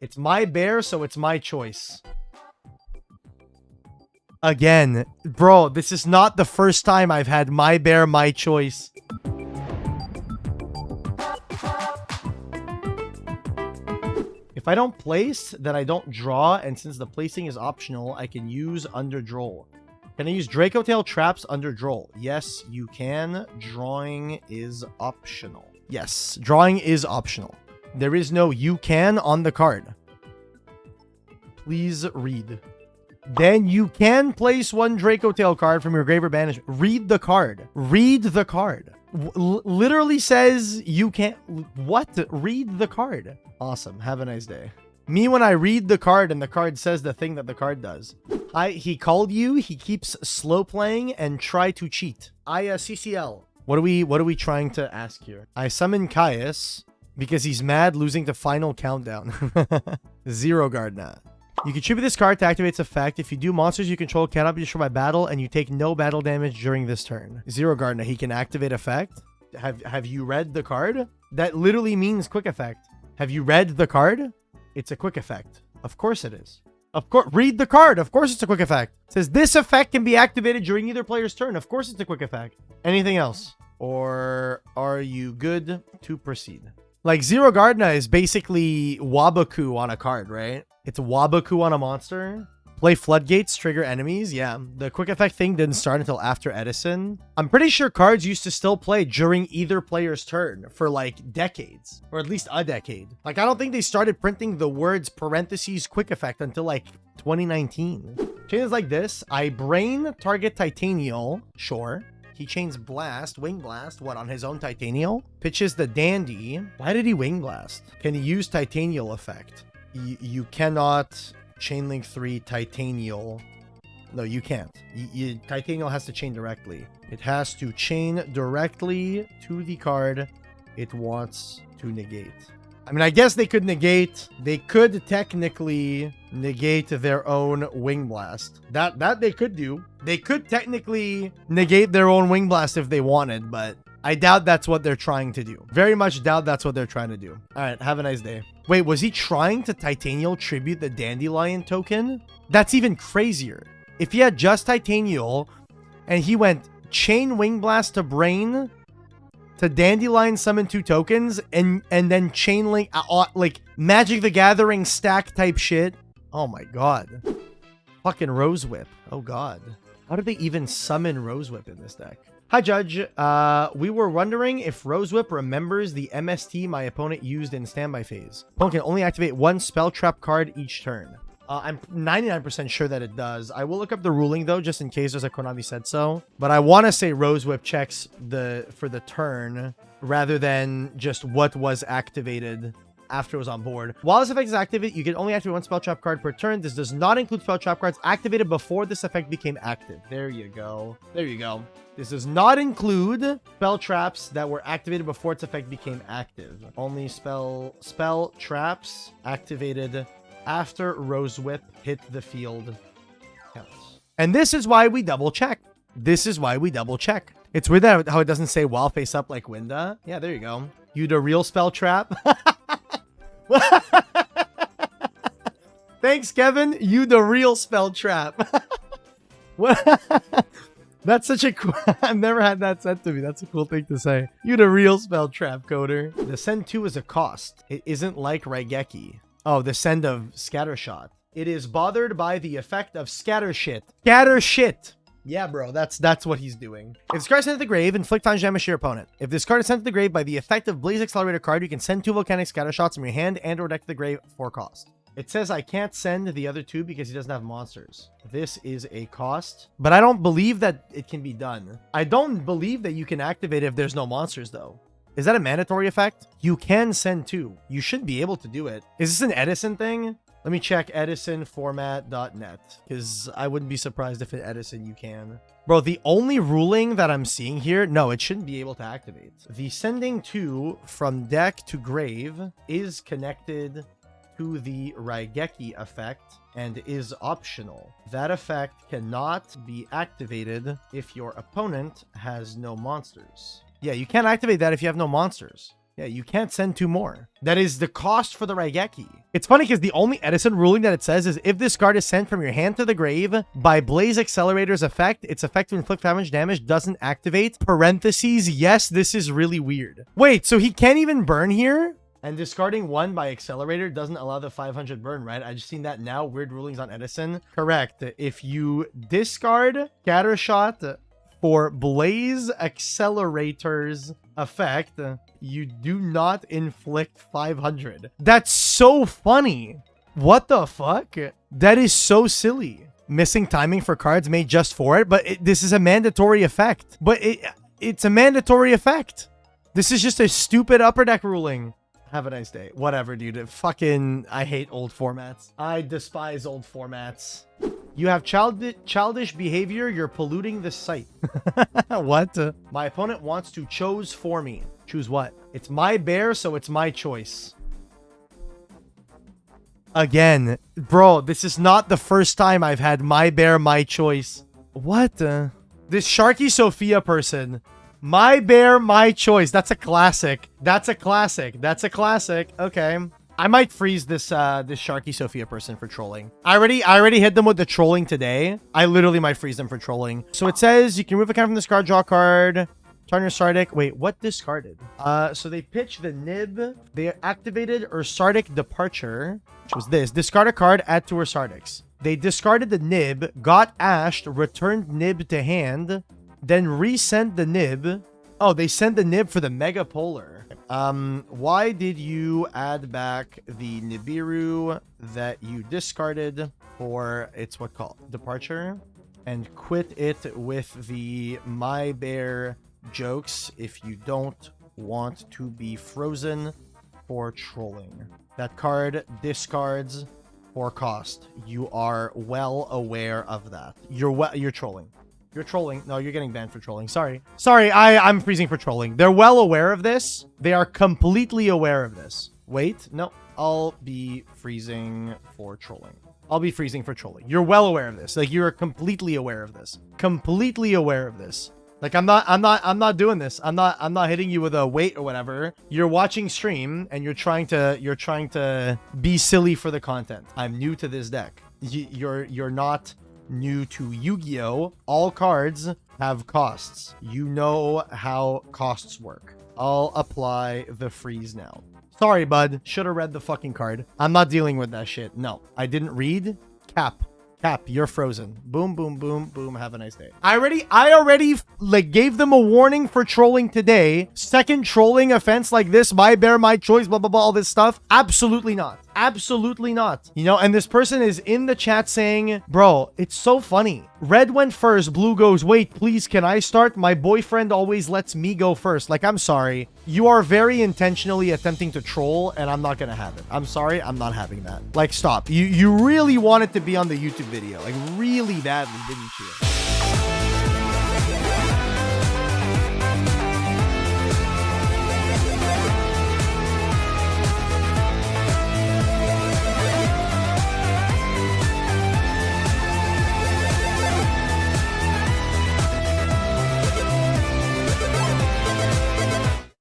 It's my bear, so it's my choice. Again, bro, this is not the first time I've had my bear, my choice. If I don't place, then I don't draw, and since the placing is optional, I can use under draw. Can I use Dracotail traps under draw? Yes, you can. Drawing is optional. Yes, drawing is optional. There is no you can on the card. Please read. Then you can place one Dracotail card from your grave or banishment. Read the card. Read the card. Literally says you can't. What? Read the card. Awesome. Have a nice day. Me when I read the card and the card says the thing that the card does. He called you. He keeps slow playing and try to cheat. CCL. What are we trying to ask here? I summon Caius because he's mad losing to final countdown. 0 Gardna. You contribute this card to activate its effect. If you do, monsters you control cannot be destroyed by battle, and you take no battle damage during this turn. 0 Gardna. He can activate effect. Have you read the card? That literally means quick effect. Have you read the card? It's a quick effect. Of course it is. Of course, read the card. Of course it's a quick effect. It says this effect can be activated during either player's turn. Of course it's a quick effect. Anything else? Or are you good to proceed? Like 0 Gardna is basically Wabaku on a card, right? It's Wabaku on a monster. Play floodgates, trigger enemies. Yeah, the quick effect thing didn't start until after Edison. I'm pretty sure cards used to still play during either player's turn for like decades, or at least a decade. Like, I don't think they started printing the words parentheses quick effect until like 2019. Chains like this. I brain target Tytannial. Sure. He chains blast, wing blast, what, on his own Tytannial? Pitches the dandy. Why did he wing blast? Can he use Tytannial effect? You cannot chain link 3 Tytannial. No, you can't. Tytannial has to chain directly. It has to chain directly to the card it wants to negate. I mean, I guess they could negate. They could technically negate their own wing blast. That they could do. They could technically negate their own wing blast if they wanted, but I doubt that's what they're trying to do. Very much doubt that's what they're trying to do. All right, have a nice day. Wait, was he trying to Tytannial tribute the Dandelion token? That's even crazier. If he had just Tytannial and he went chain wing blast to brain to Dandelion summon 2 tokens and then chain link like Magic the Gathering stack type shit. Oh my god. Fucking Rose Whip. Oh god. How did they even summon Rose Whip in this deck? Hi Judge. We were wondering if Rose Whip remembers the MST my opponent used in standby phase. Opponent can only activate 1 spell trap card each turn. I'm 99% sure that it does. I will look up the ruling though, just in case there's a Konami said so. But I want to say Rose Whip checks for the turn rather than just what was activated after it was on board. While this effect is activated, you can only activate 1 spell trap card per turn. This does not include spell trap cards activated before this effect became active. There you go. There you go. This does not include spell traps that were activated before its effect became active. Only spell traps activated after Rose Whip hit the field counts. And this is why we double check. This is why we double check. It's weird that how it doesn't say while face up like Winda. Yeah, there you go. You the real spell trap. Thanks, Kevin. You the real spell trap. That's such a cool... I've never had that said to me. That's a cool thing to say. You the real spell trap, coder. The send 2 is a cost. It isn't like Raigeki. Oh, the send of Scattershot. It is bothered by the effect of scatter shit. Scatter shit. Yeah, bro, that's what he's doing. If this card is sent to the grave, inflict times damage to your opponent. If this card is sent to the grave by the effect of Blaze Accelerator card, you can send 2 Volcanic Scattershots from your hand and or deck to the grave for cost. It says I can't send the other 2 because he doesn't have monsters. This is a cost, but I don't believe that it can be done. I don't believe that you can activate it if there's no monsters, though. Is that a mandatory effect? You can send 2. You should be able to do it. Is this an Edison thing? Let me check edisonformat.net, because I wouldn't be surprised if in Edison you can. Bro, the only ruling that I'm seeing here, no, it shouldn't be able to activate. The sending 2 from deck to grave is connected to the Raigeki effect and is optional. That effect cannot be activated if your opponent has no monsters. Yeah, you can't activate that if you have no monsters. Yeah, you can't send 2 more. That is the cost for the Raigeki. It's funny because the only Edison ruling that it says is if this card is sent from your hand to the grave by Blaze Accelerator's effect, its effect to inflict damage doesn't activate. Parentheses, yes, this is really weird. Wait, so he can't even burn here? And discarding 1 by Accelerator doesn't allow the 500 burn, right? I just seen that now. Weird rulings on Edison. Correct. If you discard Scattershot for Blaze Accelerator's effect, you do not inflict 500. That's so funny. What the fuck? That is so silly. Missing timing for cards made just for it, but this is a mandatory effect. But it's a mandatory effect. This is just a stupid upper deck ruling. Have a nice day. Whatever, dude. Fucking, I hate old formats. I despise old formats. You have childish behavior. You're polluting the site. What? My opponent wants to choose for me. Choose what? It's my bear, so it's my choice. Again, bro, this is not the first time I've had my bear, my choice. What? This Sharky Sophia person. My bear, my choice. That's a classic. That's a classic. That's a classic. Okay. I might freeze this this Sharky Sophia person for trolling. I already hit them with the trolling today. I literally might freeze them for trolling. So it says you can remove a card from this card, draw a card, turn your Sardic. Wait, what discarded? So they pitched the Nib. They activated Sardic Departure, which was this. Discard a card, add to her Sardics. They discarded the Nib, got ashed, returned Nib to hand, then resent the Nib. Oh, they sent the Nib for the Mega Polar. Why did you add back the Nibiru that you discarded for its what called Departure and quit it with the My Bear jokes if you don't want to be frozen for trolling? That card discards for cost. You are well aware of that. You're trolling. You're trolling. No, you're getting banned for trolling. Sorry. Sorry, I'm freezing for trolling. They're well aware of this. They are completely aware of this. Wait, no. I'll be freezing for trolling. I'll be freezing for trolling. You're well aware of this. Like, you're completely aware of this. Completely aware of this. Like, I'm not doing this. I'm not hitting you with a wait or whatever. You're watching stream and you're trying to be silly for the content. I'm new to this deck. You're not new to Yu-Gi-Oh! All cards have costs. You know how costs work. I'll apply the freeze now. Sorry, bud. Should have read the fucking card. I'm not dealing with that shit. No, I didn't read. Cap, you're frozen. Boom, boom, boom, boom. Have a nice day. I already like gave them a warning for trolling today. Second trolling offense like this, my bear, my choice, blah, blah, blah, all this stuff. Absolutely not. Absolutely not. You know, and this person is in the chat saying, bro, it's so funny. Red went first. Blue goes, wait, please, can I start? My boyfriend always lets me go first. Like, I'm sorry. You are very intentionally attempting to troll, and I'm not going to have it. I'm sorry. I'm not having that. Like, stop. You really wanted to be on the YouTube video. Like, really badly, didn't you?